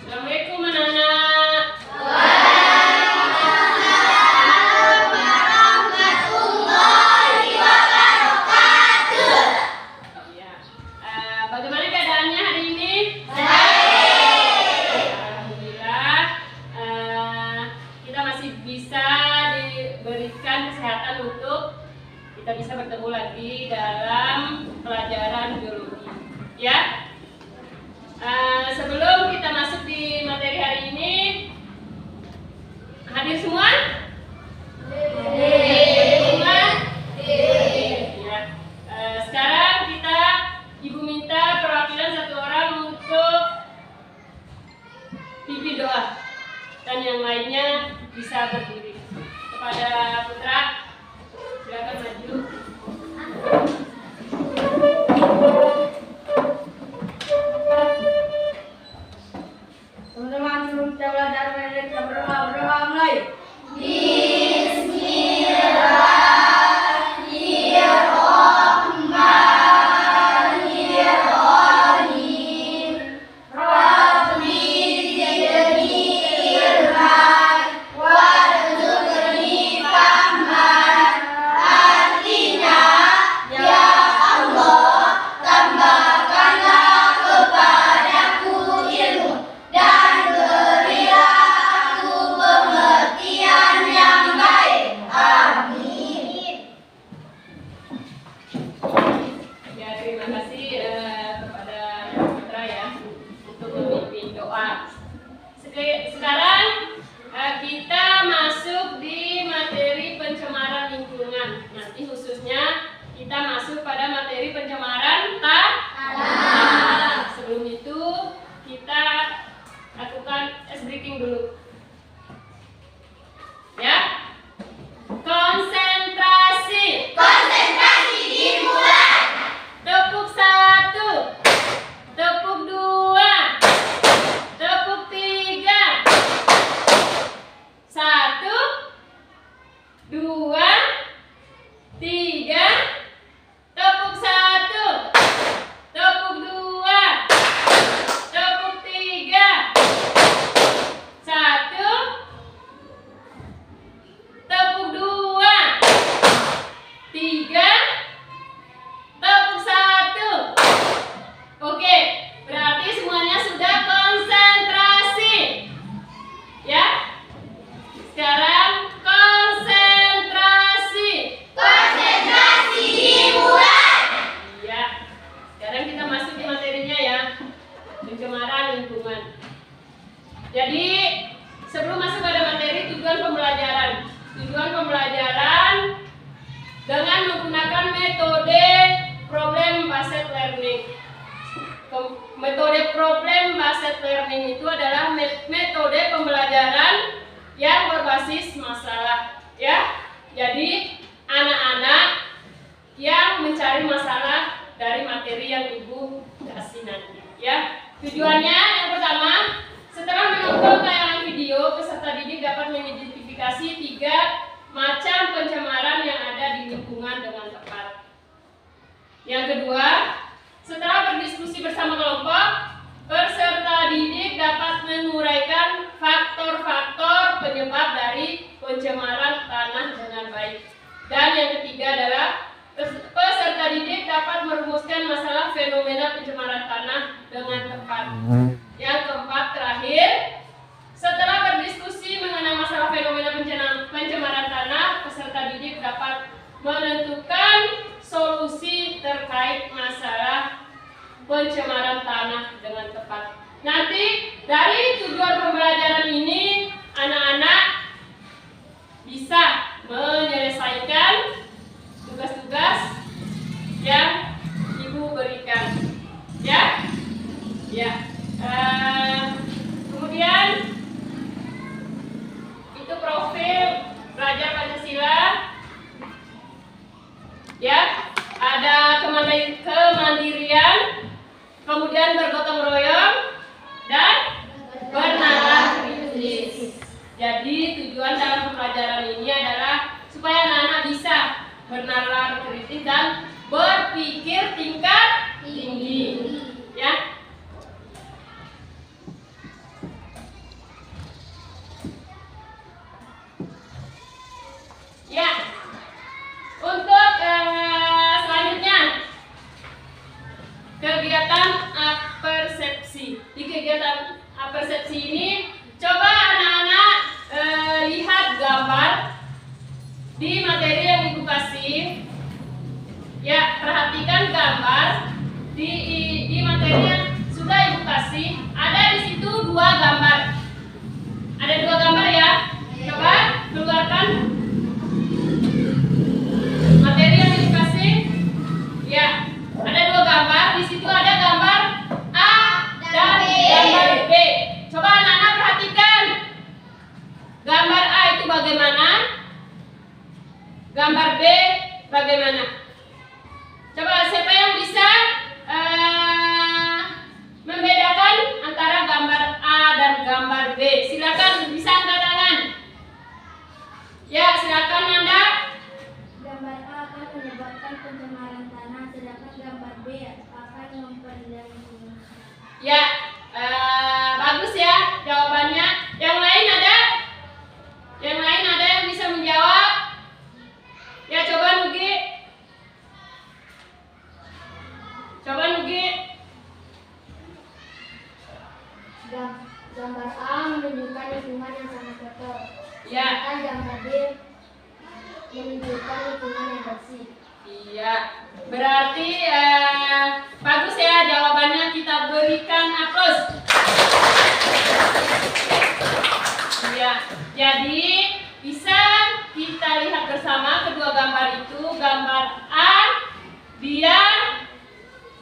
Assalamualaikum anak-anak. Ya. Bagaimana keadaannya hari ini? Baik. Alhamdulillah. Kita masih bisa diberikan kesehatan untuk kita bisa bertemu lagi dalam pelajaran biologi. Ya. Sebelum kita masuk di materi hari ini, hadir semua? Hadir semua? Ya. Sekarang Ibu minta perwakilan satu orang untuk pimpin doa dan yang lainnya bisa berdiri. Kepada Putra, silakan maju. Teman-teman, sebelum kita belajar kita berdoa mulai. Sekarang kita masuk di materi pencemaran lingkungan. Nanti khususnya kita masuk pada materi pencemaran tanah. Sebelum itu kita lakukan ice breaking dulu. Ya. Konsentrasi. Konsentrasi dimulai. Tepuk 1. Tepuk 2. Tepuk 3. 1, 2, 3. Tepuk 1. Tepuk 2. Tepuk 3. 1. Tepuk 2. 3. Tepuk 1. Oke, berarti semuanya sudah konsentrasi. Ya. Sekarang konsentrasi. Konsentrasi dimulai. Ya. Sekarang kita masuk di materinya ya. Pencemaran lingkungan. Jadi, sebelum masuk pada materi tujuan pembelajaran. Tujuan pembelajaran dengan menggunakan metode problem based learning. Metode problem based learning itu adalah metode pembelajaran yang berbasis masalah, ya. Jadi anak-anak yang mencari masalah dari materi yang Ibu kasih nanti, ya. Tujuannya yang pertama, setelah menonton tayangan video, peserta didik dapat mengidentifikasi 3 macam pencemaran yang ada di lingkungan dengan tepat. Yang kedua, setelah berdiskusi bersama kelompok, peserta didik dapat menguraikan faktor-faktor penyebab dari pencemaran tanah dengan baik. Dan yang ketiga adalah peserta didik dapat merumuskan masalah fenomena pencemaran tanah dengan tepat. Yang keempat terakhir, setelah berdiskusi mengenai masalah fenomena pencemaran tanah, peserta didik dapat menentukan solusi terkait masalah pencemaran tanah dengan tepat. Nanti dari tujuan pembelajaran ini anak-anak bisa menyelesaikan tugas-tugas yang Ibu berikan. Ya? Ya. Kemudian itu profil pelajar Pancasila. Ya, ada kemandirian, kemudian bergotong royong dan persepsi ini, coba anak-anak lihat gambar di materi yang Ibu kasih. Ya, perhatikan gambar di materi yang sudah Ibu kasih. Ada di situ 2 gambar. Ada 2 gambar ya. Coba keluarkan materi yang Ibu kasih. Ya, ada 2 gambar. Di situ ada gambar A dan gambar B. Coba anak-anak perhatikan. Gambar A itu bagaimana? Gambar B bagaimana? Coba siapa yang bisa membedakan antara gambar A dan gambar B? Silakan bisa angkat tangan. Ya, silakan Nanda. Gambar A akan menyebabkan pencemaran tanah, sedangkan gambar B akan memperendam lingkungan. Ya, bagus ya jawabannya. Yang lain ada? Yang lain ada yang bisa menjawab? Ya, coba Nugi. Coba Nugi. Gambar A menunjukkan lingkungan yang sangat kotor. Ya. Sedangkan gambar B menunjukkan lingkungan yang bersih. Iya. Berarti bagus ya jawabannya, kita berikan aplaus. Iya. Jadi bisa kita lihat bersama kedua gambar itu. Gambar A dia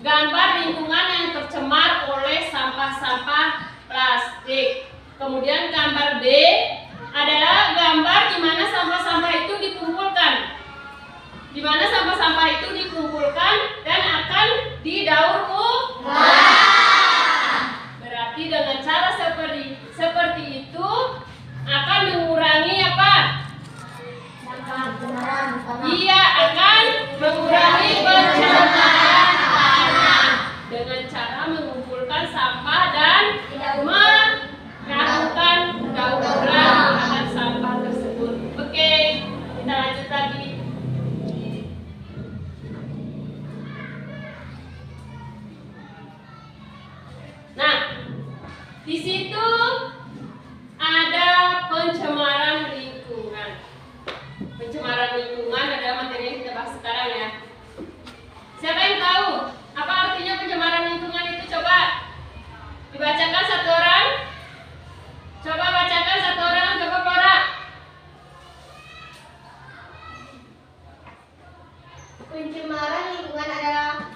gambar lingkungan yang tercemar oleh sampah-sampah plastik. Kemudian gambar B adalah gambar di mana sampah-sampah itu dikumpulkan. Di mana sampah-sampah itu dikumpulkan dan akan didaur ulang. Berarti dengan cara seperti itu akan mengurangi apa? Iya, akan mengurangi pencemaran tanah dengan cara mengumpulkan sampah dan melakukan daur ulang terhadap sampah tersebut. Oke, kita lanjut lagi. Nah, di situ ada pencemaran lingkungan. Pencemaran lingkungan adalah materi yang kita bahas sekarang ya. Siapa yang tahu apa artinya pencemaran lingkungan itu? Coba dibacakan satu orang. Coba bacakan satu orang. Coba Flora. Pencemaran lingkungan adalah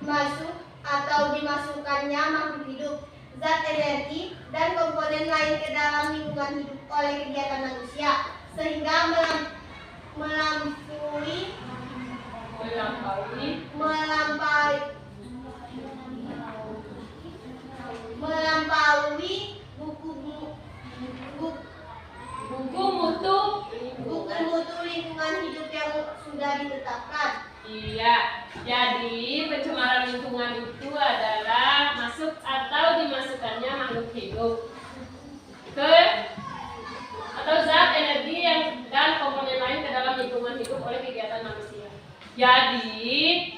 masuk atau dimasukkannya makhluk hidup, zat, energi, dan komponen lain ke dalam lingkungan hidup oleh kegiatan manusia, sehingga melampaui buku mutu lingkungan hidup yang sudah ditetapkan. Iya, jadi pencemaran lingkungan itu adalah masuk atau dimasukkannya makhluk hidup atau zat, energi dan komponen lain ke dalam lingkungan hidup oleh kegiatan manusia. Jadi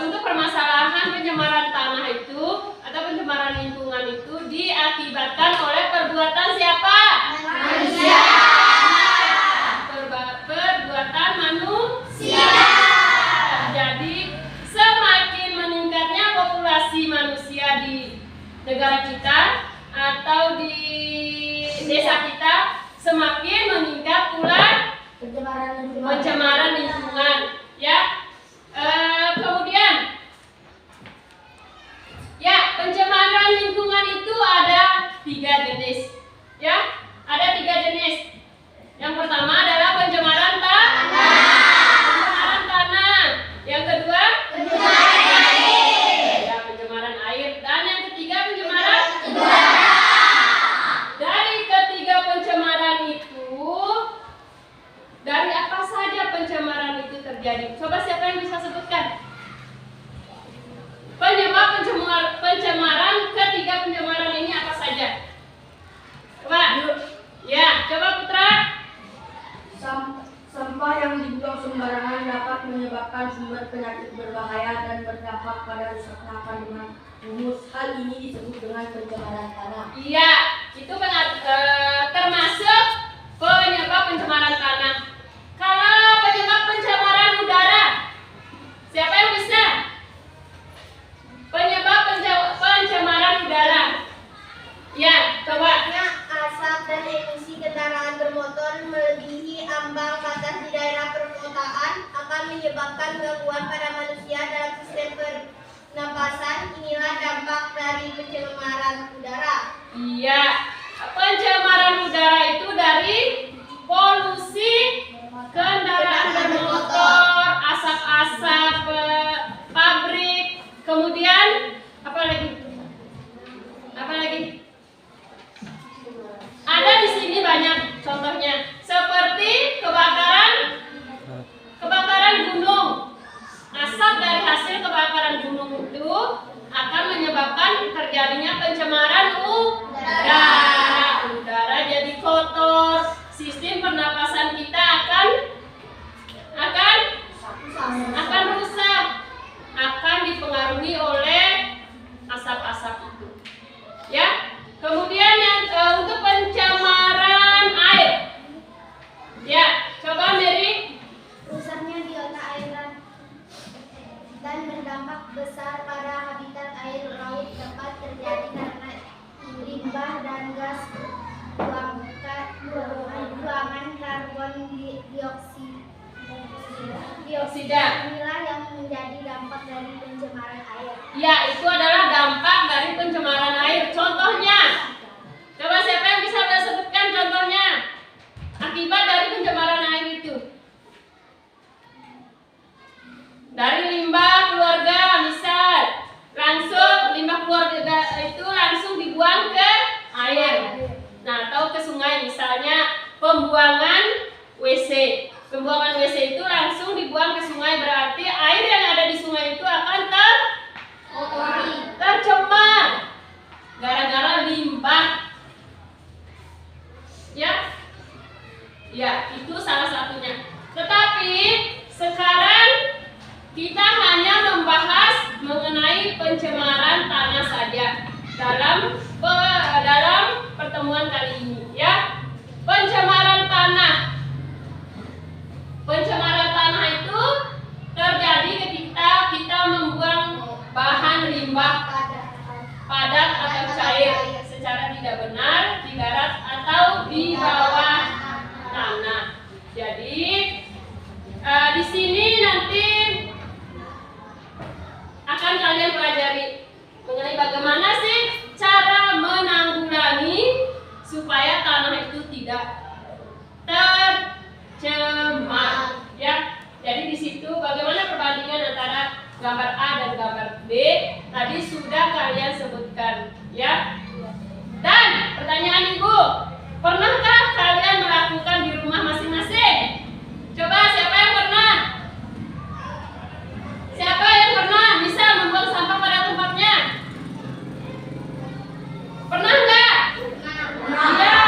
untuk permasalahan pencemaran tanah itu atau pencemaran lingkungan itu diakibatkan oleh perbuatan siapa? Manusia. Perbuatan manusia. Jadi semakin meningkatnya populasi manusia di negara kita atau di desa kita, semakin meningkat pula pencemaran lingkungan. Ya. Kemudian ya, pencemaran lingkungan itu ada 3 jenis. Ya, ada 3 jenis. Yang pertama adalah pencemaran tanah. Yang kedua, pencemaran air. Ya, pencemaran air. Dan yang ketiga, pencemaran udara. Dari ketiga pencemaran itu, dari apa saja pencemaran itu terjadi? Coba siapa yang bisa sebutkan? Penyebab pencemaran ketiga pencemaran ini apa saja? Coba. Ya, coba Putra. Sampah yang dibuang sembarangan dapat menyebabkan sumber penyakit berbahaya dan berdampak pada rusaknya kandungan humus. Hal ini disebut dengan pencemaran tanah. Iya, itu termasuk penyebab pencemaran tanah. Kalau penyebab pencemaran udara, siapa yang bisa? Penyebab pencemaran udara. Ya, coba. Asap dan emisi kendaraan bermotor melebihi ambang batas di daerah perkotaan akan menyebabkan gangguan pada manusia dalam sistem pernapasan. Inilah dampak dari pencemaran udara. Iya, pencemaran udara itu dari polusi kendaraan bermotor, asap-asap pabrik, kemudian apa lagi? Ada di sini banyak contohnya, seperti kebakaran gunung. Asap dari hasil kebakaran gunung itu akan menyebabkan terjadinya pencemaran udara. Udara jadi kotor, sistem pernapasan kita akan rusak, akan dipengaruhi oleh asap-asap itu. Ya. Kemudian yang untuk pencemaran air. Ya, coba Mary. Rusaknya biota air dan berdampak besar pada habitat air laut dapat terjadi karena limbah dan gas buangan karbon dioksida. Inilah yang menjadi dampak dari pencemaran air. Ya, itu adalah dampak dari pencemaran air. Contohnya, coba siapa yang bisa sebutkan contohnya? Akibat dari pencemaran air itu. Dari limbah keluarga, misal, langsung limbah keluarga itu langsung dibuang ke air. Nah, atau ke sungai, misalnya pembuangan WC. Pembuangan WC itu langsung dibuang ke sungai, berarti air yang ada di sungai itu akan tercemar gara-gara limbah. Ya, itu salah satunya. Tetapi sekarang kita hanya membahas mengenai pencemaran tanah saja dalam pertemuan kali ini, ya. Pencemaran tanah. Pencemaran tanah itu terjadi ketika kita membuang bahan limbah padat atau cair secara tidak benar di darat atau di bawah tanah. Jadi di sini nanti akan kalian pelajari mengenai bagaimana sih cara menanggulangi supaya tanah itu tidak tercemar, ya. Jadi di situ bagaimana perbandingan antara gambar A dan gambar B tadi sudah kalian sebutkan, ya. Dan pertanyaan Ibu, pernahkah kalian melakukan di rumah masing-masing? Coba siapa yang pernah? Siapa yang pernah bisa membuang sampah pada tempatnya? Pernah enggak? Iya.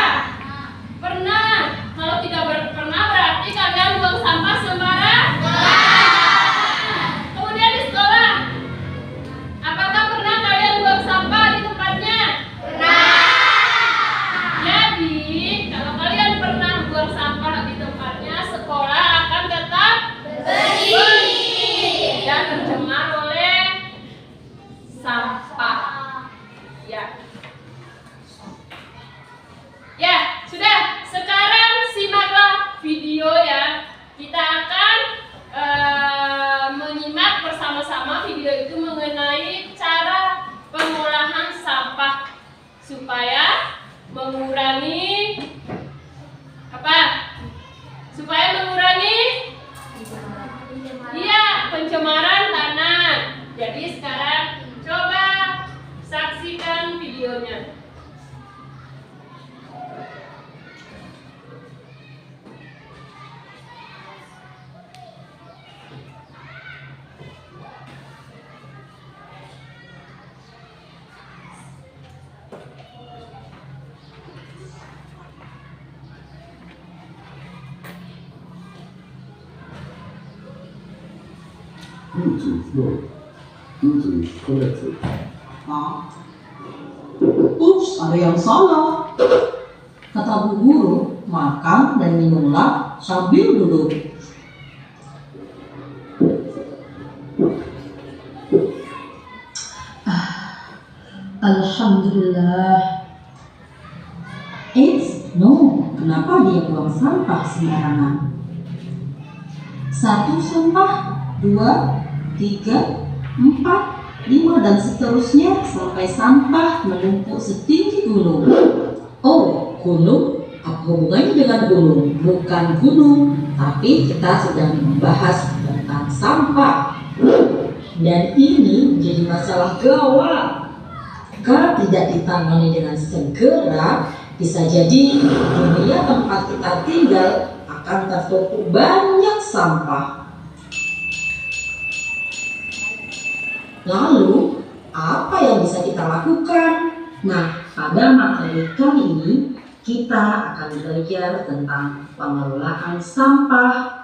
Pernah. Kalau tidak pernah berarti kalian buang sampah sembarangan. Kemudian di sekolah, apakah pernah kalian buang sampah di tempatnya? Pernah. Jadi, kalau kalian pernah buang sampah di tempatnya, sekolah akan tetap bersih dan tercemar oleh sampah. Ya. Ya, sudah. Sekarang simaklah video ya. Kita akan menyimak bersama-sama video itu mengenai cara pengolahan sampah supaya mengurangi apa? Supaya mengurangi pencemaran tanah. Jadi sekarang coba saksikan videonya. Bluetooth mode. Bluetooth connected. Ups, ada yang salah. Kata Bu Guru, makan dan minumlah sambil duduk. Alhamdulillah. No, kenapa dia buang sampah sembarangan? 1 sampah, 2, 3, 4, 5 dan seterusnya sampai sampah menumpuk setinggi gunung. Oh, gunung? Apa hubungannya dengan gunung? Bukan gunung, tapi kita sedang membahas tentang sampah. Dan ini menjadi masalah gawat. Kalau tidak ditangani dengan segera, bisa jadi dunia tempat kita tinggal akan tertumpuk banyak sampah. Lalu, apa yang bisa kita lakukan? Nah, pada materi kali ini, kita akan belajar tentang pengelolaan sampah.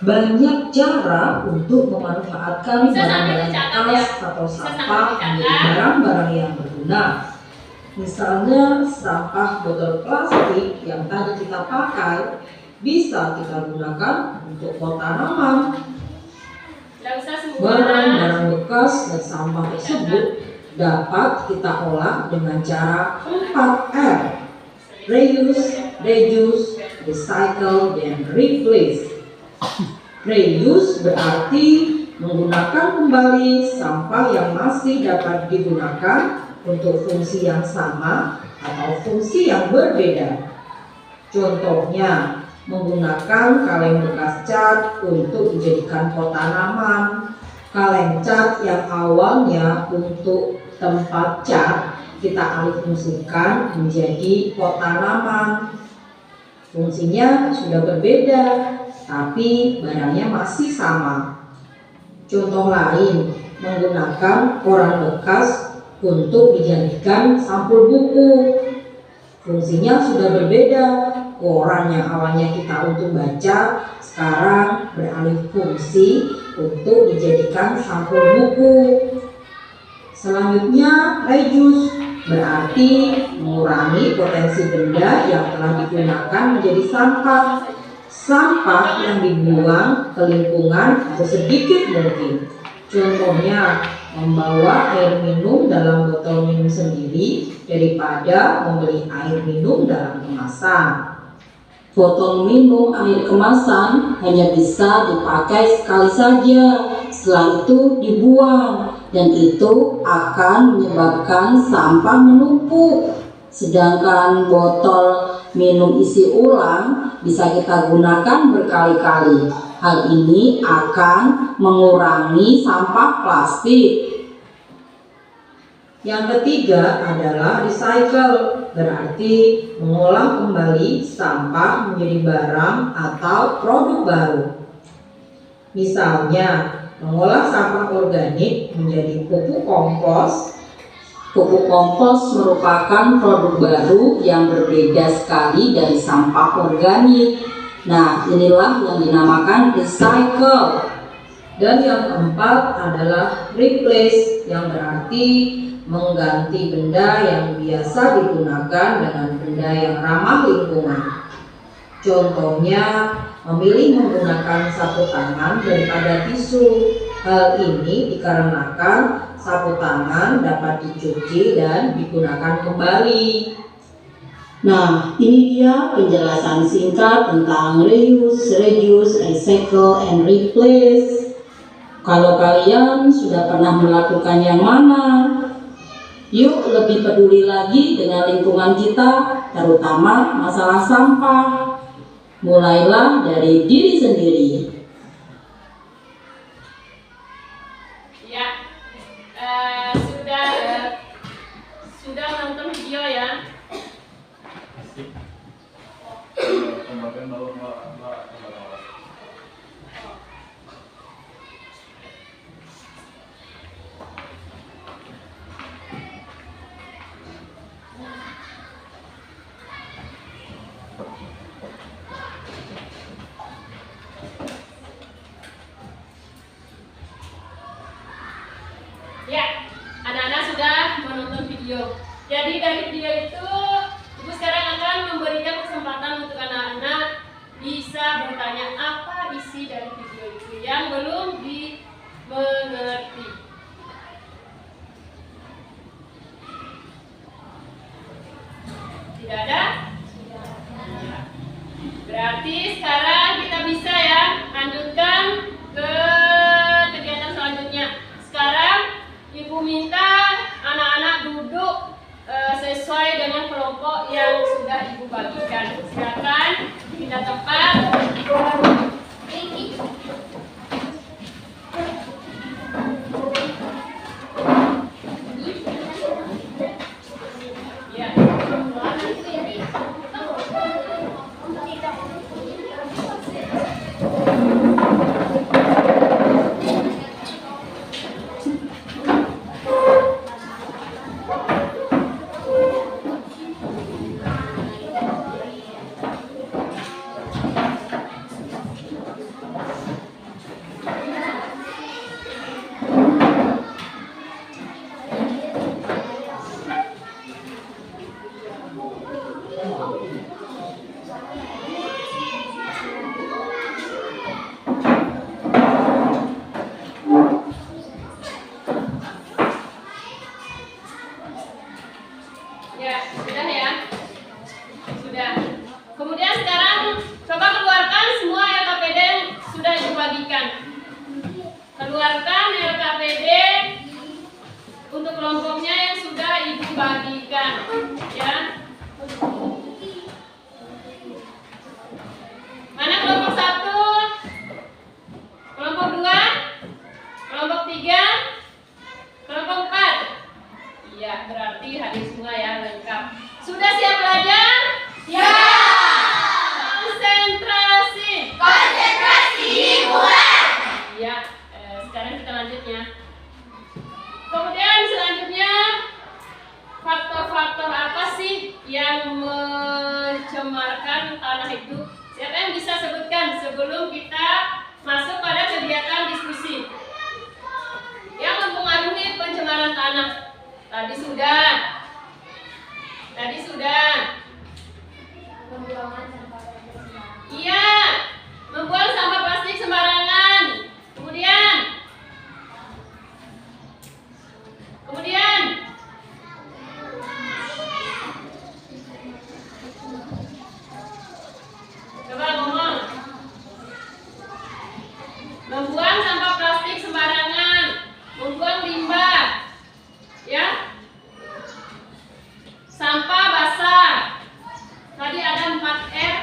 Banyak cara untuk memanfaatkan barang-barang bekas atau sampah menjadi barang-barang yang berguna. Misalnya, sampah botol plastik yang tadi kita pakai bisa kita gunakan untuk pot tanaman. Barang-barang bekas dan sampah tersebut dapat kita olah dengan cara 4R: reuse, reduce, recycle, dan replace. Reuse berarti menggunakan kembali sampah yang masih dapat digunakan untuk fungsi yang sama atau fungsi yang berbeda. Contohnya, menggunakan kaleng bekas cat untuk dijadikan pot tanaman. Kaleng cat yang awalnya untuk tempat cat kita alihfungsikan menjadi pot tanaman. Fungsinya sudah berbeda, tapi barangnya masih sama. Contoh lain, menggunakan koran bekas untuk dijadikan sampul buku. Fungsinya sudah berbeda. Koran yang awalnya kita untuk baca, sekarang beralih fungsi untuk dijadikan sampul buku. Selanjutnya, reduce berarti mengurangi potensi benda yang telah digunakan menjadi sampah. Sampah yang dibuang ke lingkungan atau sedikit mungkin. Contohnya, membawa air minum dalam botol minum sendiri daripada membeli air minum dalam kemasan. Botol minum air kemasan hanya bisa dipakai sekali saja, setelah itu dibuang, dan itu akan menyebabkan sampah menumpuk. Sedangkan botol minum isi ulang bisa kita gunakan berkali-kali. Hal ini akan mengurangi sampah plastik. Yang ketiga adalah recycle, berarti mengolah kembali sampah menjadi barang atau produk baru. Misalnya, mengolah sampah organik menjadi pupuk kompos. Pupuk kompos merupakan produk baru yang berbeda sekali dari sampah organik. Nah, inilah yang dinamakan recycle. Dan yang keempat adalah replace, yang berarti mengganti benda yang biasa digunakan dengan benda yang ramah lingkungan. Contohnya, memilih menggunakan sapu tangan daripada tisu. Hal ini dikarenakan sapu tangan dapat dicuci dan digunakan kembali. Nah, ini dia penjelasan singkat tentang reuse, reduce, recycle, and replace. Kalau kalian sudah pernah melakukan yang mana? Yuk lebih peduli lagi dengan lingkungan kita, terutama masalah sampah. Mulailah dari diri sendiri. Ya, sudah nonton video ya. Jadi dari video itu, Ibu sekarang akan memberikan kesempatan untuk anak-anak bisa bertanya apa isi dari video itu yang belum dimengerti. Tidak ada? Berarti sekarang kita bisa ya lanjutkan ke kegiatan selanjutnya. Sekarang Ibu minta anak-anak duduk sesuai dengan kelompok yang sudah Ibu bagikan. Silakan pindah tempat. Ya. Ya, sudah ya? Sudah. Kemudian sekarang coba keluarkan semua LKPD yang sudah Ibu bagikan. Keluarkan LKPD untuk kelompoknya yang sudah Ibu bagikan. Ya. Mana kelompok 1? Kelompok 2? Kelompok 3? Kelompok 4? Iya, berarti hadir semua ya, lengkap. Sudah siap belajar? Ya. Konsentrasi. Konsentrasi mulai. Iya, sekarang kita lanjut ya. Kemudian selanjutnya, faktor-faktor apa sih yang mencemarkan tanah itu? Siapa yang bisa sebutkan sebelum kita masuk pada kegiatan diskusi? Yang mempengaruhi pencemaran tanah. Tadi sudah. Iya, membuang sampah plastik sembarangan. Kemudian coba ngomong. Membuang sampah plastik sembarangan, membuang limbah, ya. Sampah basah. Tadi ada 4R.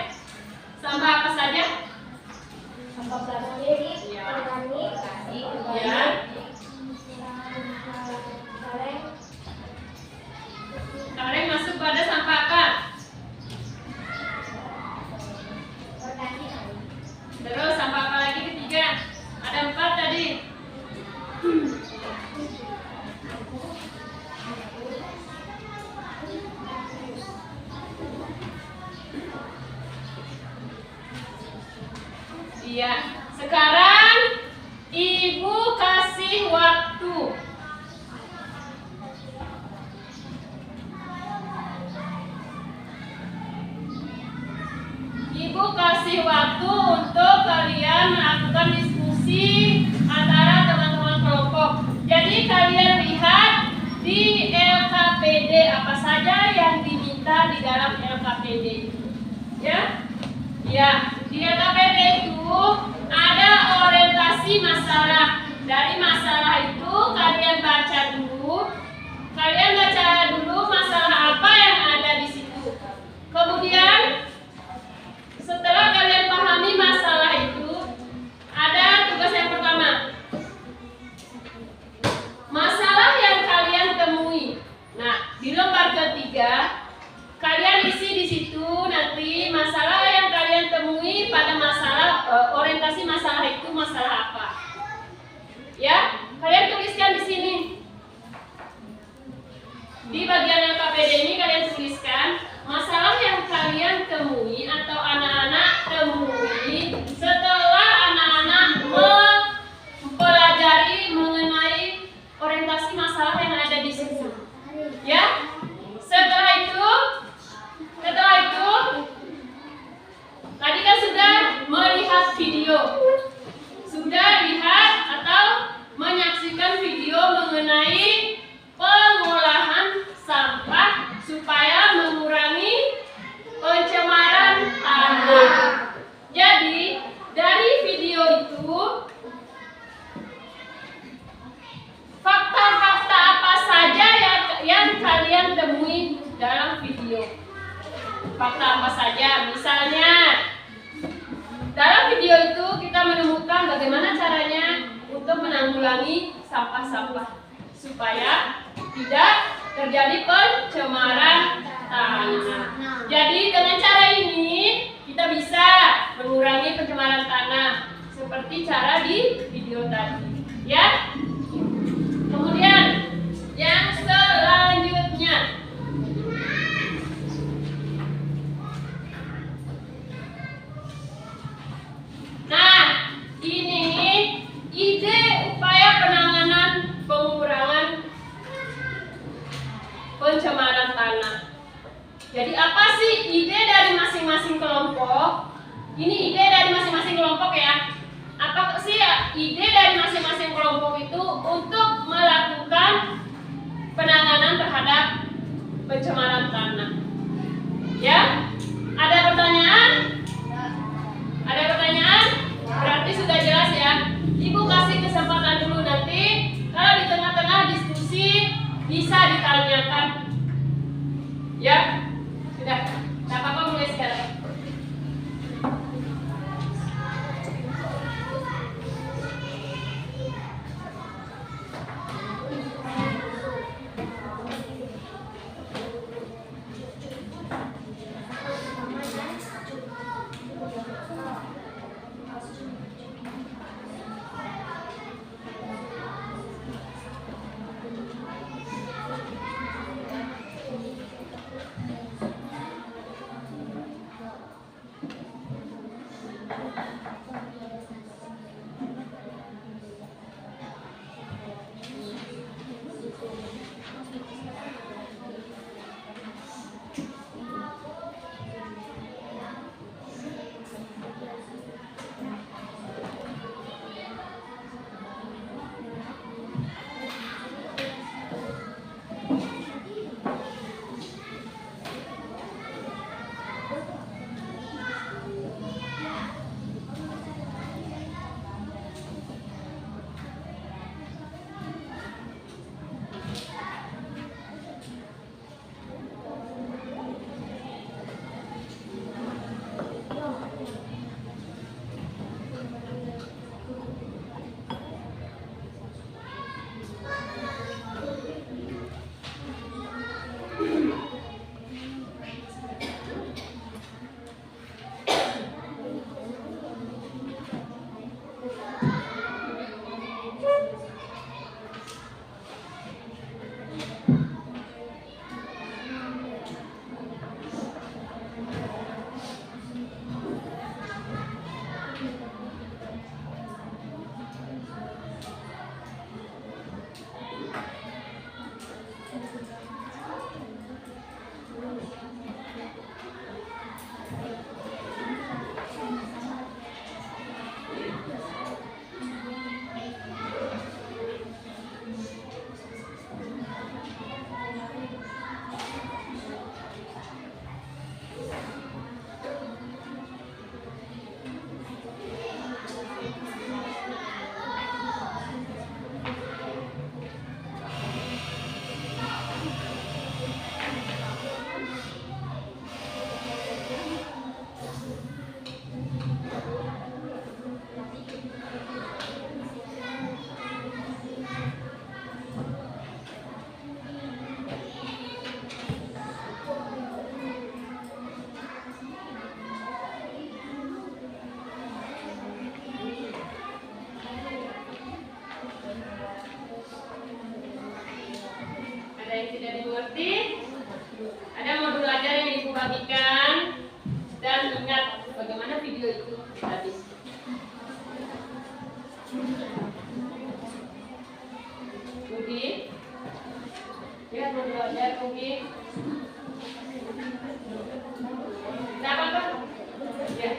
Sampah apa saja? Sampah plastik, Ya. organik, Ya. Kaleng masuk pada sampah apa? Terus sampah apa lagi ketiga? Ada 4 tadi. Iya. Sekarang Ibu kasih waktu. Ibu kasih waktu untuk kalian melakukan diskusi antara teman-teman kelompok. Jadi kalian lihat di LKPD apa saja yang diminta di dalam LKPD. Ya? Ya, di LKPD itu ada orientasi masalah. Dari masalah itu kalian baca dulu. Kalian baca dulu masalah apa yang ada di situ. Kemudian setelah kalian pahami masalah itu, ada tugas yang pertama. Masalah yang kalian temui. Nah, di lembar ketiga, kalian isi di situ nanti masalah yang kalian temui pada masalah orientasi masalah itu masalah apa. Ya, kalian tuliskan di sini. Di bagian LKPD ini kalian tuliskan masalah yang kalian temui atau anak-anak temui setelah anak-anak mempelajari mengenai orientasi masalah yang ada di situ. Ya, fakta apa saja. Misalnya, dalam video itu kita menemukan bagaimana caranya untuk menanggulangi sampah-sampah supaya tidak terjadi pencemaran tanah. Jadi dengan cara ini kita bisa mengurangi pencemaran tanah seperti cara di video tadi, ya. Kemudian yang selanjutnya, nah ini ide upaya penanganan pengurangan pencemaran tanah. Jadi apa sih ide dari masing-masing kelompok? Ini ide dari masing-masing kelompok ya. Apa sih ide dari masing-masing kelompok itu untuk melakukan penanganan terhadap pencemaran tanah? Ya? Ada pertanyaan? Ada pertanyaan? Berarti sudah jelas ya. Ibu kasih kesempatan dulu, nanti kalau di tengah-tengah diskusi bisa ditanyakan. Ya? Sudah. Nah, Papa mulai sekarang. yang tidak dimengerti, ada modul ajar yang Ibu bagikan, dan ingat bagaimana video itu tadi. Ugi, lihat modul ajar Ugi. Tidak apa-apa? Ya.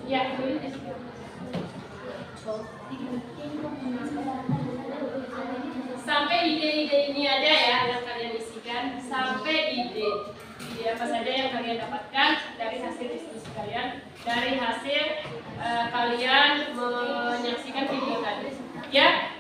Ya, sampai ide-ide ini ada ya yang kalian isikan, sampai ide apa saja yang kalian dapatkan dari hasil diskusi kalian, dari hasil kalian menyaksikan video tadi, ya.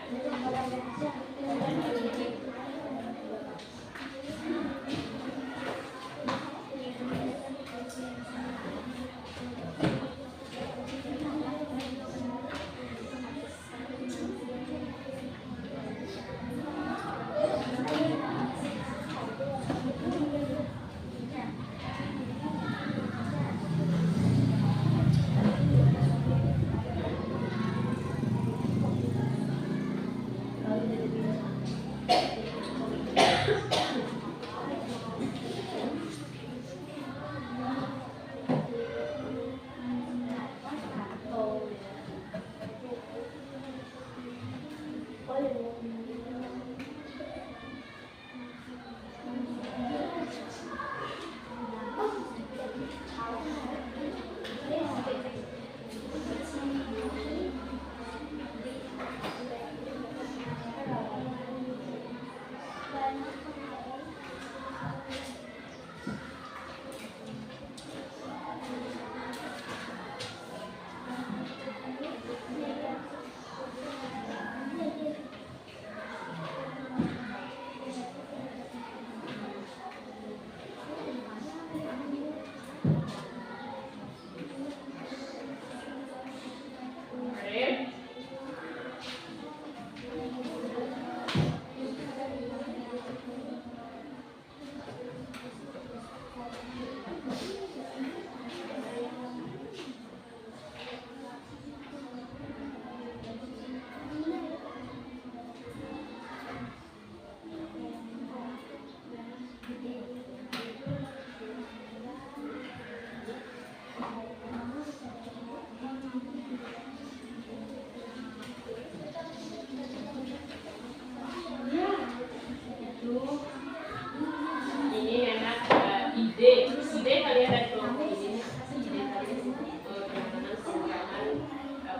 Ide kalian dari kelompok ini, ide kalian penanganan pengurangan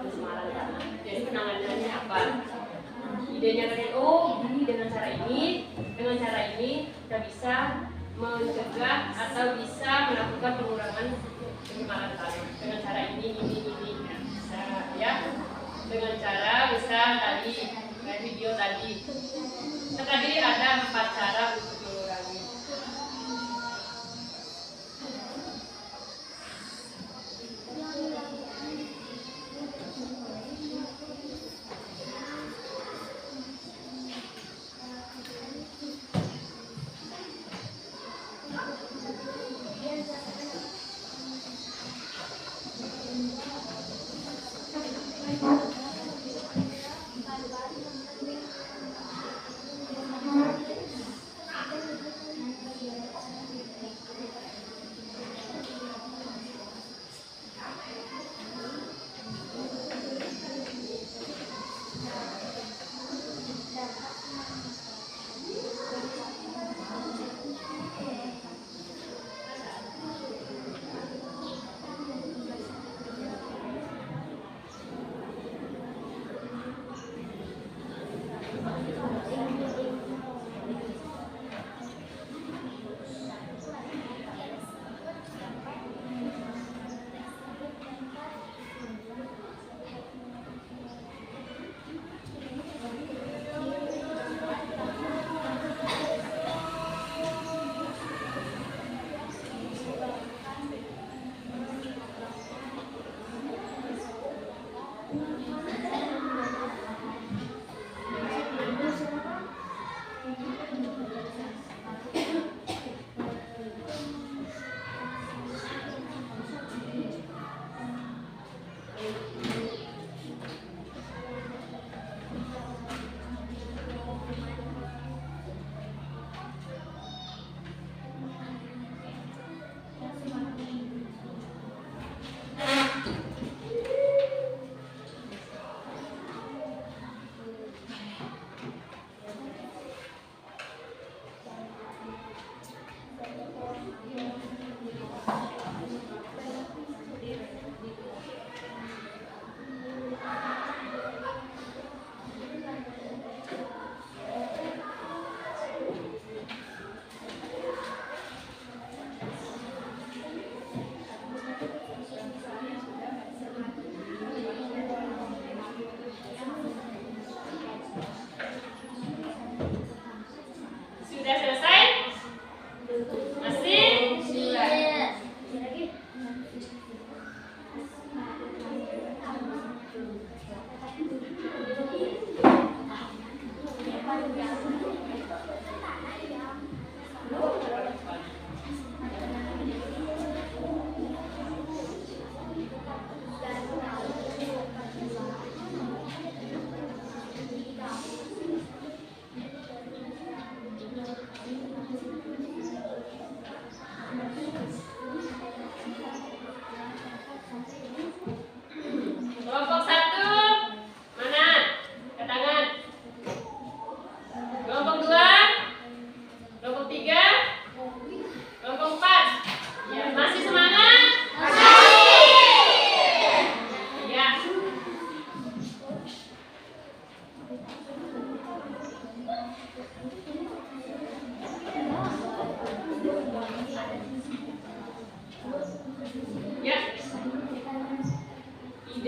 pencemaran tanah. Jadi penanganannya apa? Idenya kalian, oh gini dengan cara ini kita bisa mencegah atau bisa melakukan pengurangan pencemaran tanah dengan cara ini. Bisa ya, dengan cara bisa tadi video tadi. Tadi ada 4 cara untuk mengurangi.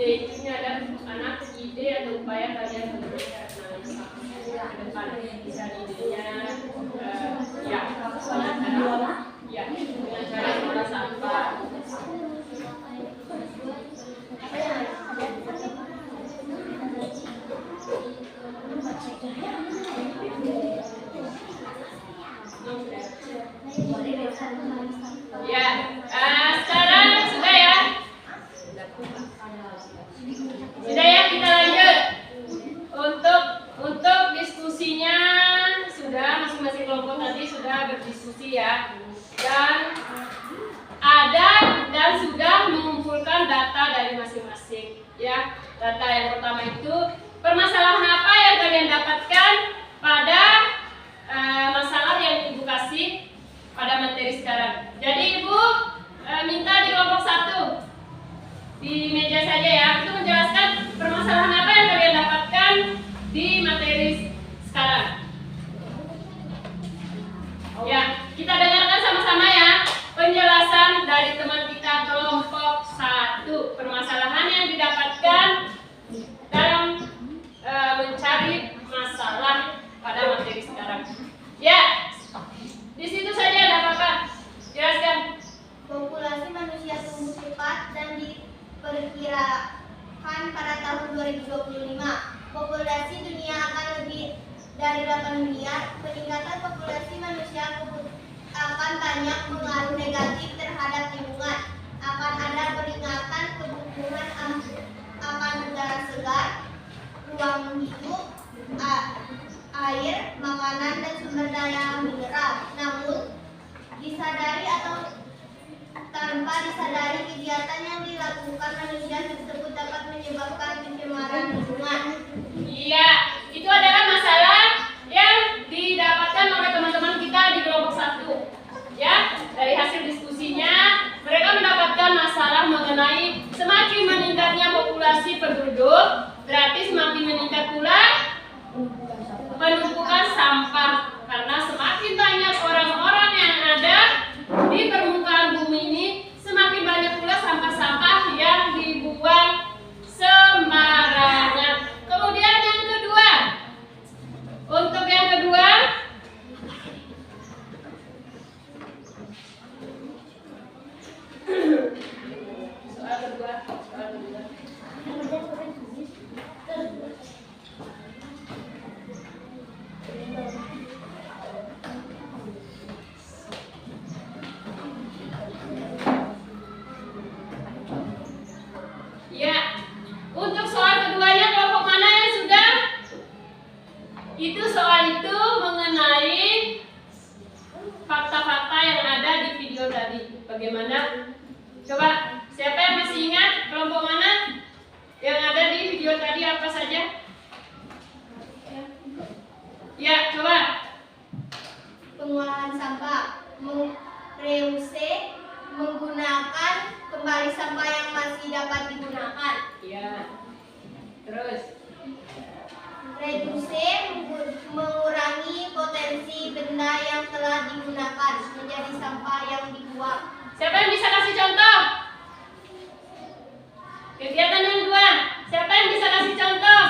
ide itu ada anak ide atau upaya kalian memberikan analisa ke depan bisa idenya ya dengan cara mengolah sampah. Ya, sekarang sudah ya. Sudah ya, kita lanjut. Untuk diskusinya sudah masing-masing kelompok tadi sudah berdiskusi ya. Dan sudah mengumpulkan data dari masing-masing ya. Data yang pertama itu permasalahan apa yang kalian dapatkan pada masalah yang Ibu kasih pada materi sekarang. Jadi Ibu minta di kelompok 1 di meja saja ya, itu menjelaskan permasalahan apa yang kalian dapatkan di materi sekarang. Ya, kita dengarkan sama-sama ya penjelasan dari teman kita kelompok 1, permasalahan yang didapatkan dalam mencari masalah pada materi sekarang. Ya, di situ saja ada apa-apa. Jelaskan. Populasi manusia tumbuh cepat dan diperkirakan pada tahun 2025 populasi dunia akan lebih dari 8 miliar. Peningkatan populasi manusia akan banyak pengaruh negatif terhadap lingkungan. Akan ada peningkatan kebutuhan akan udara segar, ruang hidup, air, makanan, dan sumber daya mineral. Namun, disadari atau tanpa disadari, kegiatan yang dilakukan manusia tersebut dapat menyebabkan pencemaran lingkungan. Iya, itu adalah masalah yang didapatkan oleh teman-teman kita di kelompok 1. Ya, dari hasil diskusinya, mereka mendapatkan masalah mengenai semakin meningkatnya populasi penduduk, berarti semakin meningkat pula penumpukan sampah. Karena semakin banyak orang-orang yang ada di permukaan bumi ini, semakin banyak pula sampah-sampah yang dibuang sembarangan. Kemudian yang kedua, untuk yang kedua, soal kedua. Ya, untuk soal keduanya kelompok mana yang sudah? Itu soal itu mengenai fakta-fakta yang ada di video tadi. Bagaimana? Coba, siapa yang masih ingat kelompok mana yang ada di video tadi apa saja? Ya, coba. Pengolahan sampah, reuse, menggunakan kembali sampah yang masih dapat digunakan. Ya. Terus. Reduce, mengurangi potensi benda yang telah digunakan menjadi sampah yang dibuang. Siapa yang bisa kasih contoh? Kegiatan yang kedua. Siapa yang bisa kasih contoh?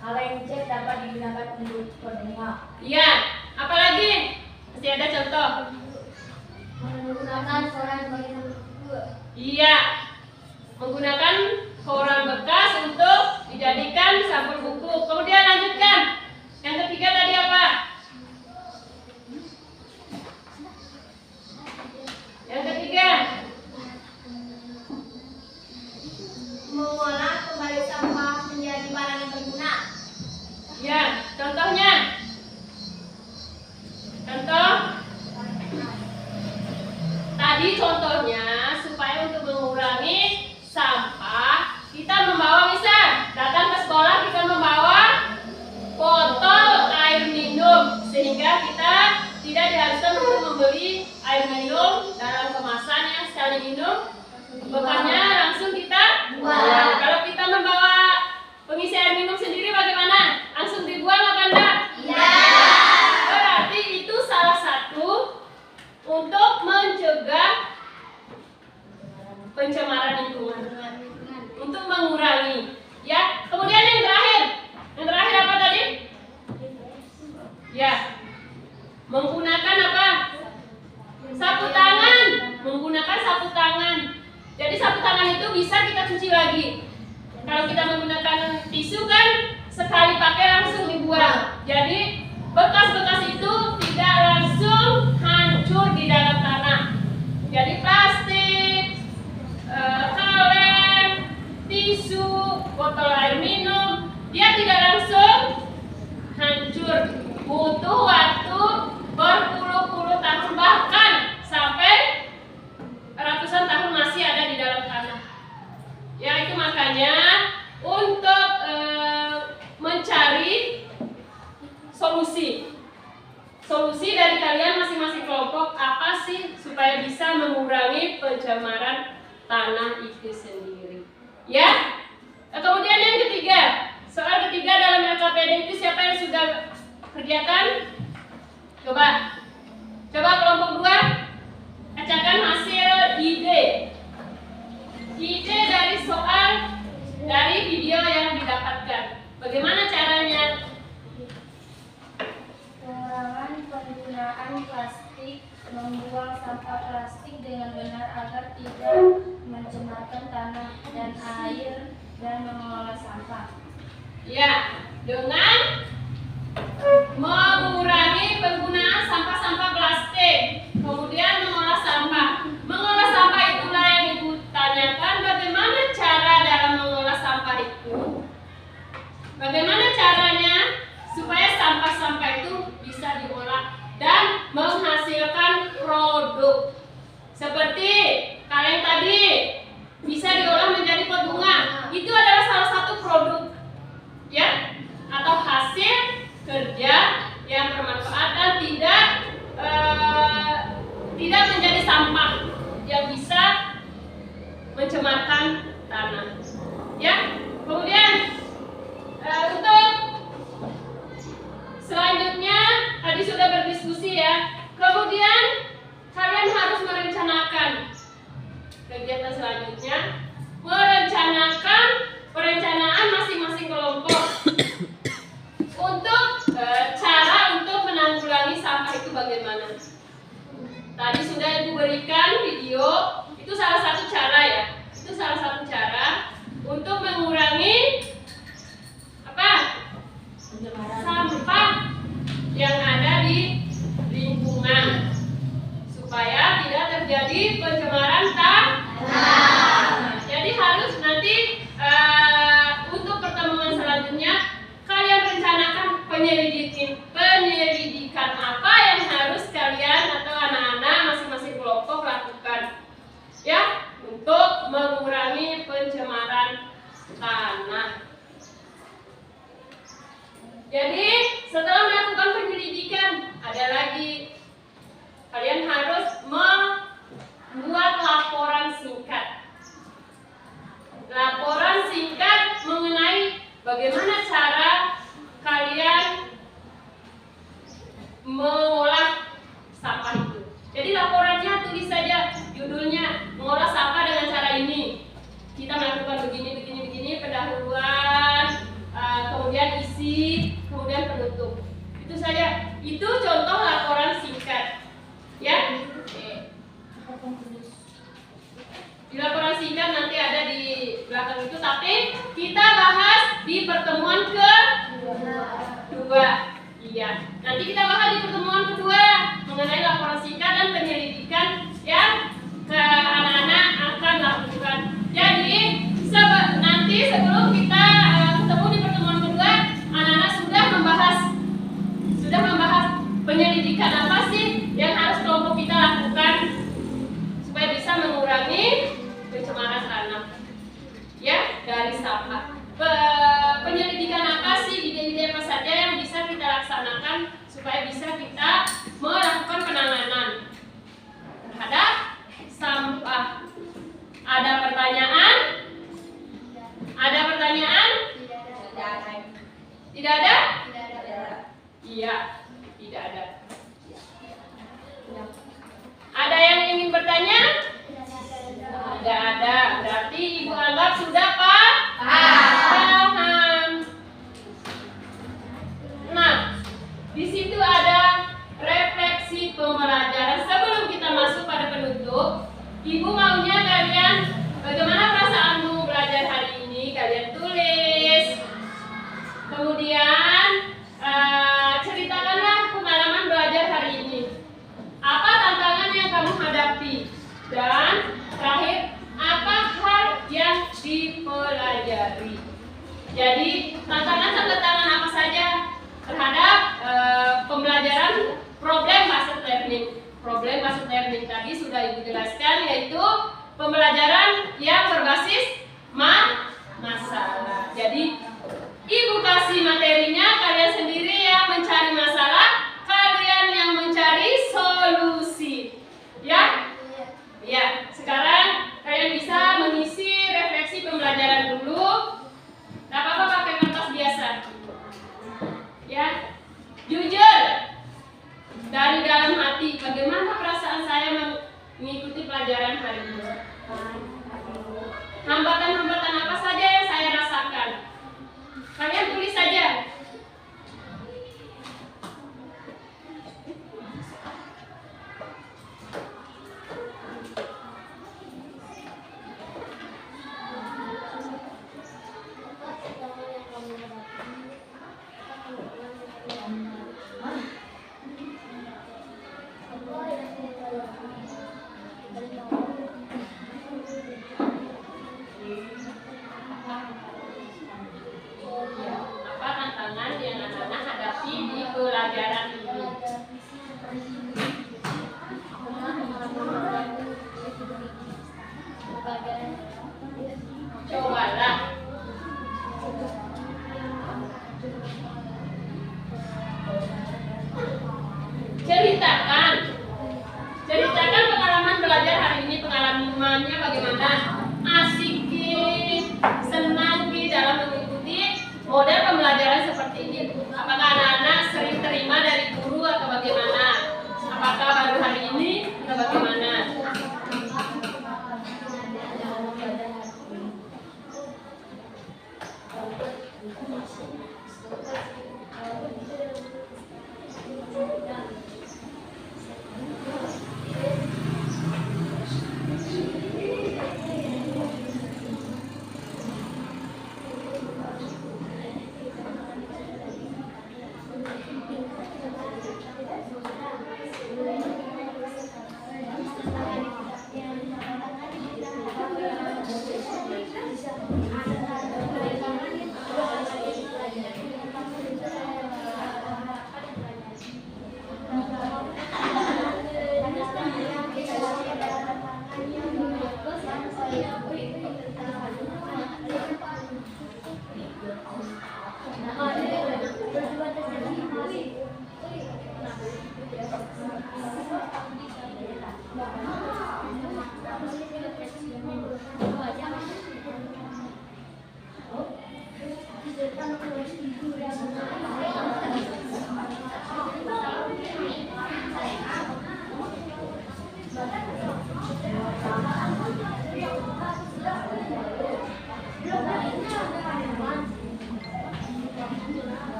Hal yang cek dapat digunakan untuk pendengar. Iya. Apalagi? Masih ada contoh? Menggunakan koran sebagai sumber. Iya. Menggunakan koran bekas untuk dijadikan sampul buku. Kemudian lanjutkan. Yang ketiga tadi apa? Yang ketiga. Mengolah kembali sampah menjadi barang yang berguna. Ya, contohnya. Contoh. Tadi contohnya supaya untuk mengurangi sampah, kita membawa misal datang ke sekolah kita membawa botol air minum sehingga kita tidak diharuskan untuk membeli air minum dalam kemasan yang sekali minum bekasnya langsung kita buang. Kalau kita membawa pengisi air minum sendiri bagaimana? Langsung dibuang apa enggak? Iya. Berarti itu salah satu untuk mencegah pencemaran lingkungan. Untuk mengurangi. Ya, kemudian yang terakhir. Yang terakhir apa tadi? Ya. Menggunakan apa? Sapu tangan. Menggunakan sapu tangan. Jadi sapu tangan itu bisa kita cuci lagi. Kalau kita menggunakan tisu kan sekali pakai langsung dibuang. Jadi bekas-bekas itu tidak langsung hancur di dalam tanah. Jadi plastik, kaleng, tisu, botol air minum, dia tidak langsung hancur. Butuh waktu berpuluh-puluh tahun, bahkan sampai ratusan tahun masih ada di dalam tanah. Ya, itu makanya untuk mencari solusi dari kalian masing-masing kelompok apa sih supaya bisa mengurangi pencemaran tanah itu sendiri. Ya. Kemudian yang ketiga, soal ketiga dalam LKPD itu siapa yang sudah kerjakan? Coba kelompok 2 bacakan hasil ide dari soal dari video yang didapatkan. Bagaimana caranya? Pengurangan penggunaan plastik, membuang sampah plastik dengan benar agar tidak mencemarkan tanah dan air, dan mengelola sampah. Ya, dengan mengurangi penggunaan sampah-sampah plastik, kemudian mengolah sampah. Mengolah sampah itulah yang Ibu tanyakan, bagaimana cara dalam mengolah sampah itu? Bagaimana caranya supaya sampah-sampah itu bisa diolah dan menghasilkan produk? Seperti kaleng tadi bisa diolah menjadi pot bunga. Itu adalah salah satu produk, ya, atau hasil kerja yang bermanfaat dan tidak menjadi sampah yang bisa mencemarkan tanah. Ya, kemudian untuk selanjutnya tadi sudah berdiskusi ya. Kemudian kalian harus merencanakan kegiatan selanjutnya, merencanakan perencanaan masing-masing kelompok untuk cara untuk menanggulangi sampah itu bagaimana. Tadi sudah Ibu berikan video, itu salah satu cara ya. Itu salah satu cara untuk mengurangi apa? Sampah yang ada di lingkungan supaya tidak terjadi pencemaran tanah. Jadi harus nanti untuk pertemuan selanjutnya kalian rencanakan penyelidikan apa yang harus kalian atau anak-anak masing-masing kelompok lakukan ya untuk mengurangi pencemaran tanah. Jadi setelah melakukan penyelidikan ada lagi kalian harus membuat laporan singkat. Laporan singkat mengenai bagaimana cara kalian mengolah sampah itu. Jadi laporannya tulis saja judulnya mengolah sampah dengan cara ini. Kita melakukan begini, pendahuluan, kemudian isi, kemudian penutup. Itu saja. Itu contoh laporan singkat. Ya. Di laporan singkat nanti ada di belakang itu, tapi kita bahas di pertemuan kedua. Iya. Nanti kita bahas di pertemuan kedua mengenai laporan singkat dan penyelidikan yang anak-anak akan lakukan. Jadi nanti sebelum kita ketemu di pertemuan kedua, anak-anak sudah membahas penyelidikan apa sih yang harus kelompok kita lakukan supaya bisa mengurangi pencemaran tanah ya dari sampah. Penyelidikan apa sih, ide-ide apa saja yang bisa kita laksanakan supaya bisa kita melakukan penanganan terhadap sampah. Ada pertanyaan? Ada pertanyaan? Tidak ada? Iya, tidak ada. Ada yang ingin bertanya? Tidak ada. Ibu maunya kalian, bagaimana perasaanmu belajar hari ini? Kalian tulis. Kemudian ceritakanlah pengalaman belajar hari ini. Apa tantangan yang kamu hadapi? Dan terakhir, apa hal yang dipelajari? Jadi tantangan apa saja terhadap pembelajaran problem-based learning. Problem-based learning tadi sudah Ibu jelaskan, yaitu pembelajaran yang berbasis masalah. Jadi Ibu kasih materinya, kalian sendiri yang mencari masalah, kalian yang mencari solusi. Ya? Ya. Sekarang kalian bisa mengisi refleksi pembelajaran dulu. Tidak apa-apa pakai kertas biasa. Ya. Jujur dari dalam hati, bagaimana perasaan saya mengikuti pelajaran hari ini? Hambatan-hambatan apa saja yang saya rasakan? Kalian tulis saja. Apa tantangan yang anak-anak hadapi di pelajaran ini? Cobalah. Ceritakan pengalaman belajar hari ini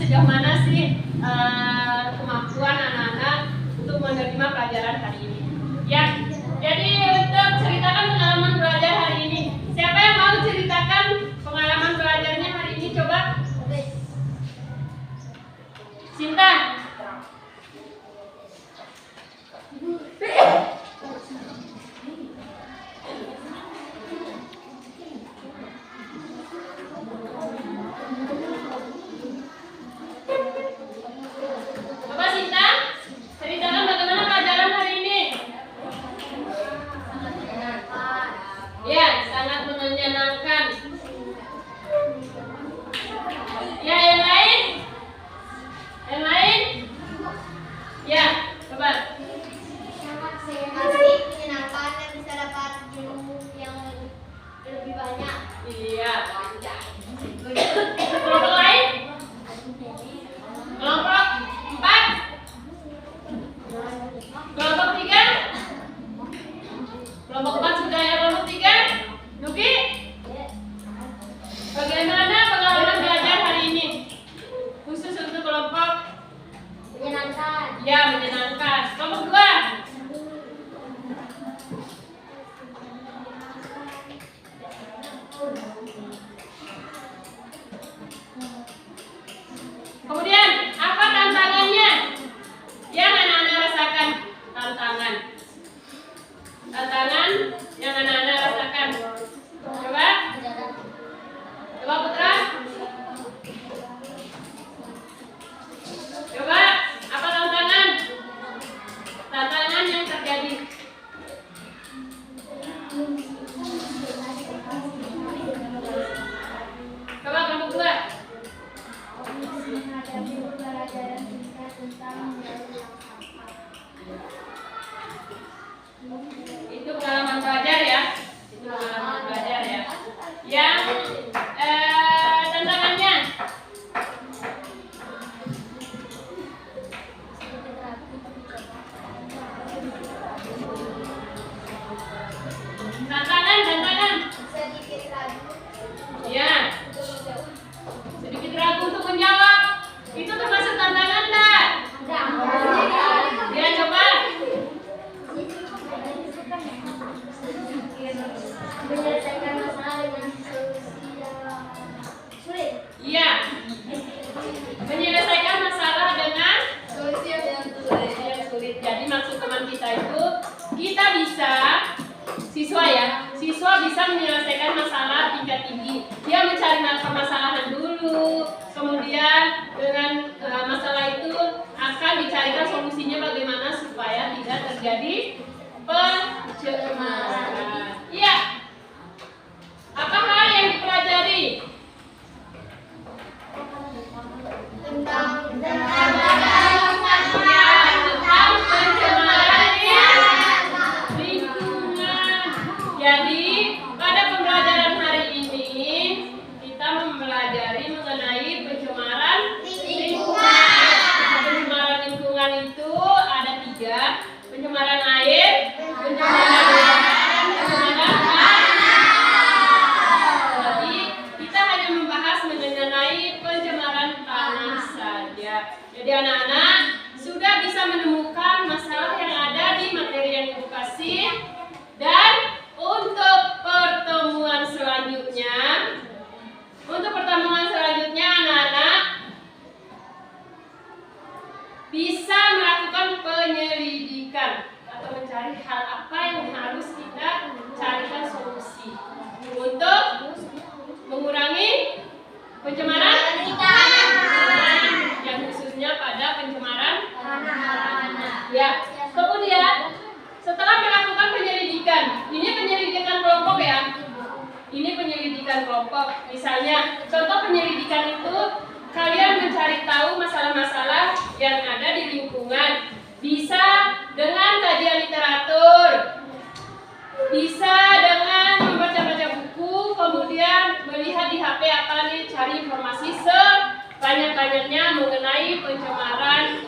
sejauh mana sih kemampuan anak-anak untuk menerima pelajaran hari ini. Ya, jadi untuk ceritakan pengalaman belajar hari ini. Siapa yang mau ceritakan pengalaman belajarnya hari ini? Coba. Sinta. Coba Sinta, ceritakan bagaimana pelajaran hari ini. Ya, sangat menyenangkan. Ya, yang lain? Yang lain? Ya, coba. Asik, menyenangkan dan bisa dapat ilmu yang lebih banyak. Iya. Kelompok lain? Kelompok 4? Kelompok 3? Kelompok 4 sudah ya, kelompok 3? Nuki? Bagaimana pengalaman belajar hari ini? Khusus untuk kelompok? Menyenangkan. Ya, menyenangkan. Kelompok 2? Kemudian, apa tantangannya yang anak-anak rasakan? Tantangan yang anak-anak rasakan. Coba Putra. Coba, apa tantangan yang terjadi? Coba kelompok 2. Menghadapi pembelajaran singkat tentang mendaur Itu pengalaman belajar ya. Yang tantangannya tantangan. Sedikit ragu. Ya. Sedikit ragu untuk menjawab. Itu termasuk tantangan enggak? Ya, coba. Menyelesaikan masalah dengan solusi yang sulit. Iya. Menyelesaikan masalah dengan Solusi yang sulit. Jadi maksud teman kita itu siswa bisa menyelesaikan masalah tingkat tinggi. Dia mencari permasalahan dulu, kemudian dengan masalah itu akan dicarikan solusinya bagaimana supaya tidak terjadi pencemaran. Iya. Apa hal yang dipelajari? tentang Tentang pencemaran lingkungan. Jadi pada pembelajaran hari ini kita mempelajari mengenai pencemaran lingkungan. Pencemaran lingkungan itu ada 3: pencemaran air, pencemaran udara, dan pencemaran tanah. Jadi kita hanya membahas mengenai pencemaran tanah saja. Jadi anak-anak sudah bisa menemukan masalah yang ada di materi yang Ibu kasih. Dan untuk pertemuan selanjutnya anak-anak bisa melakukan penyelidikan atau mencari hal apa yang harus kita carikan solusi untuk mengurangi pencemaran yang khususnya pada pencemaran tanah. Ya. Kemudian setelah melakukan penyelidikan, ini penyelidikan kelompok ya. Ini penyelidikan kelompok. Misalnya, contoh penyelidikan itu kalian mencari tahu masalah-masalah yang ada di lingkungan. Bisa dengan kajian literatur, bisa dengan membaca-baca buku, kemudian melihat di HP apa nih, cari informasi sebanyak-banyaknya mengenai pencemaran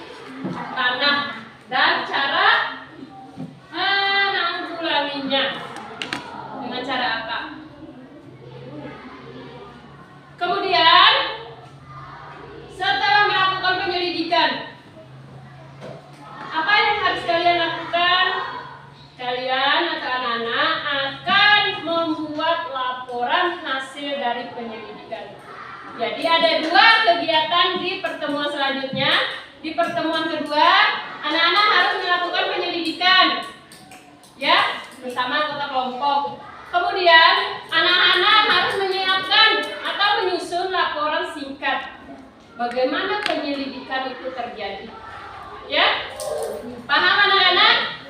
tanah dan cara menanggulanginya. Dengan cara apa? Kemudian setelah hasil dari penyelidikan. Jadi ada 2 kegiatan di pertemuan selanjutnya. Di pertemuan kedua, anak-anak harus melakukan penyelidikan, ya, bersama anggota kelompok. Kemudian anak-anak harus menyiapkan atau menyusun laporan singkat bagaimana penyelidikan itu terjadi. Ya, paham anak-anak?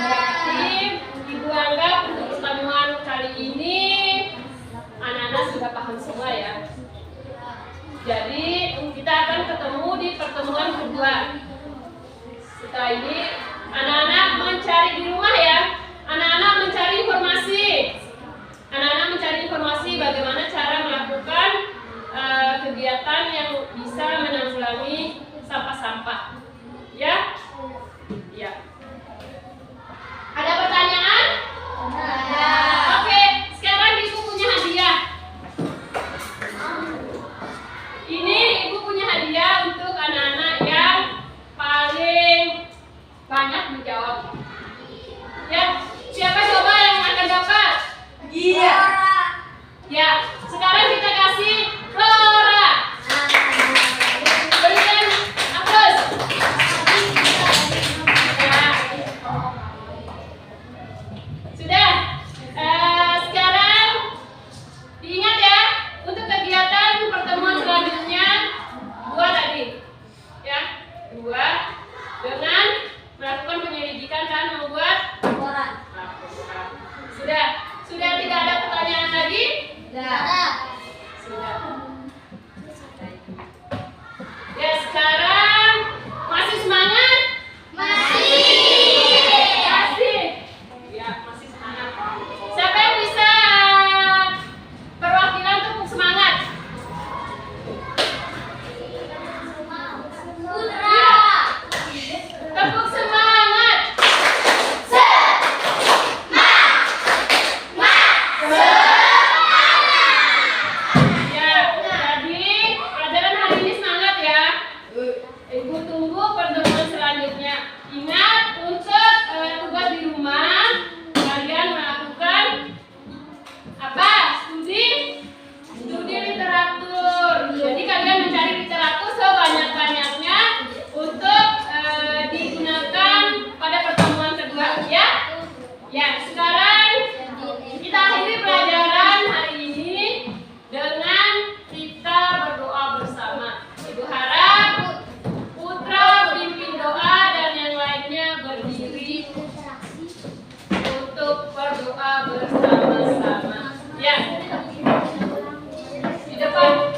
Berarti Ibu anggap untuk pertemuan kali ini anak-anak sudah paham semua ya. Jadi kita akan ketemu di pertemuan kedua. Setelah ini anak-anak mencari di rumah ya. Anak-anak mencari informasi. Anak-anak mencari informasi bagaimana cara melakukan kegiatan yang bisa menanggulangi sampah-sampah. Ya? Ya. Ada pertanyaan? Ada. Oke, sekarang Ibu punya hadiah. Ini Ibu punya hadiah untuk anak-anak yang paling banyak menjawab. Ya, siapa coba yang akan dapat? Iya. Ya, sekarang kita kasih Flora. Berikan aplaus. Ya. Sudah. Sekarang diingat ya, untuk kegiatan pertemuan selanjutnya 2 tadi. Ya, 2 dengan melakukan penyelidikan dan membuat laporan. Sudah tidak ada pertanyaan lagi? Sudah. Ya, sekarang masih semangat? Masih. Ya, masih semangat. Siapa yang bisa perwakilan tepuk semangat? Putra. Tepuk semangat. Ya, jadi pelajaran hari ini semangat ya. Ibu tunggu pertemuan selanjutnya. Ingat untuk tugas di rumah kalian melakukan apa? Studi literatur. Jadi kalian mencari literatur sebanyak-banyaknya untuk digunakan pada pertemuan kedua ya. Ya, sekarang kita akhiri pelajaran hari ini dengan kita berdoa bersama. Ibu harap Putra pimpin doa dan yang lainnya berdiri untuk berdoa bersama-sama. Ya, di depan.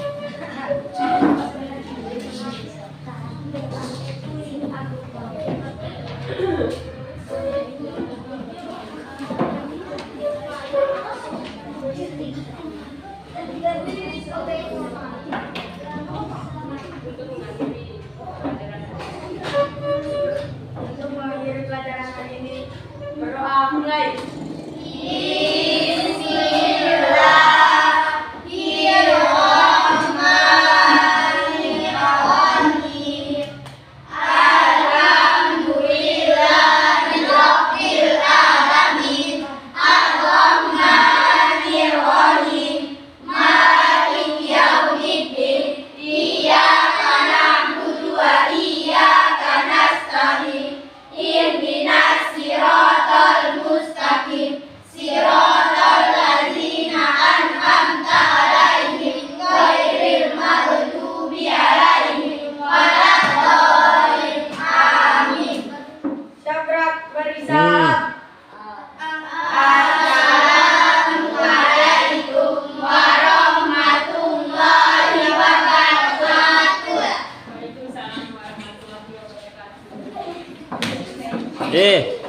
Untuk mengakhiri pelajaran hari ini, berdoa mulai. Waalaikumsalam warahmatullahi wabarakatuh.